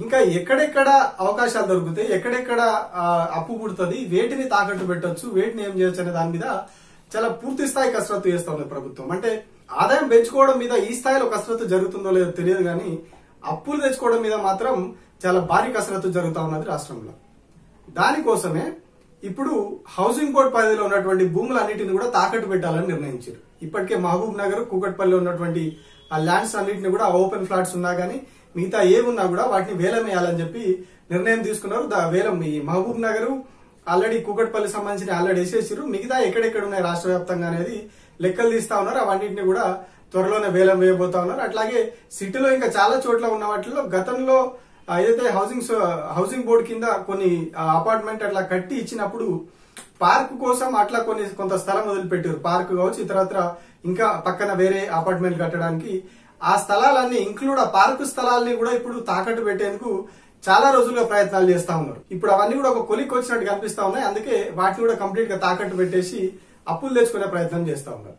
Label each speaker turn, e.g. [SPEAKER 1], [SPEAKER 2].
[SPEAKER 1] ఇంకా ఎక్కడెక్కడ అవకాశాలు దొరుకుతాయి, ఎక్కడెక్కడ అప్పు పుడుతుంది, వేటిని తాకట్టు పెట్టొచ్చు, వేటిని ఏం చేయొచ్చు అనే దాని మీద చాలా పూర్తి స్థాయి కసరత్తు చేస్తా ఉంది ప్రభుత్వం. అంటే ఆదాయం పెంచుకోవడం మీద ఈ స్థాయిలో కసరత్తు జరుగుతుందో లేదో తెలియదు కానీ అప్పులు తెచ్చుకోవడం మీద మాత్రం చాలా భారీ కసరత్తు జరుగుతా ఉన్నది రాష్ట్రంలో. దానికోసమే ఇప్పుడు హౌసింగ్ బోర్డు పరిధిలో ఉన్నటువంటి భూములన్నిటిని కూడా తాకట్టు పెట్టాలని నిర్ణయించారు. ఇప్పటికే మహబూబ్ నగర్, కూకట్పల్లిలో ఉన్నటువంటి ఆ ల్యాండ్స్ అన్నింటిని కూడా ఓపెన్ ఫ్లాట్స్ ఉన్నా గానీ మిగతా ఏమున్నా కూడా వాటిని వేలం వేయాలని చెప్పి నిర్ణయం తీసుకున్నారు. వేలం ఈ మహబూబ్ నగర్ ఆల్రెడీ కూకట్పల్లి సంబంధించిన ఆల్రెడీ వేసేసారు. మిగతా ఎక్కడెక్కడ ఉన్నాయి రాష్ట్ర వ్యాప్తంగా అనేది లెక్కలు తీస్తా ఉన్నారు. అవన్నింటిని కూడా త్వరలోనే వేలం వేయబోతా ఉన్నారు. అట్లాగే సిటీలో ఇంకా చాలా చోట్ల ఉన్న వాటిలో గతంలో ఏదైతే హౌసింగ్ బోర్డు కింద కొన్ని అపార్ట్మెంట్ అట్లా కట్టి ఇచ్చినప్పుడు పార్క్ కోసం అట్లా కొంత స్థలం వదిలిపెట్టారు. పార్క్ కావచ్చు, ఇతరత్ర ఇంకా పక్కన వేరే అపార్ట్మెంట్ కట్టడానికి ఆ స్థలాలన్నీ ఇంక్లూడ్ ఆ పార్కు స్థలాల్ని కూడా ఇప్పుడు తాకట్టు పెట్టేందుకు చాలా రోజులుగా ప్రయత్నాలు చేస్తా ఉన్నారు. ఇప్పుడు అవన్నీ కూడా ఒక కొలిక్ వచ్చినట్టు కనిపిస్తా ఉన్నాయి. అందుకే వాటిని కూడా కంప్లీట్ గా తాకట్టు పెట్టేసి అప్పులు తెచ్చుకునే ప్రయత్నం చేస్తా ఉన్నారు.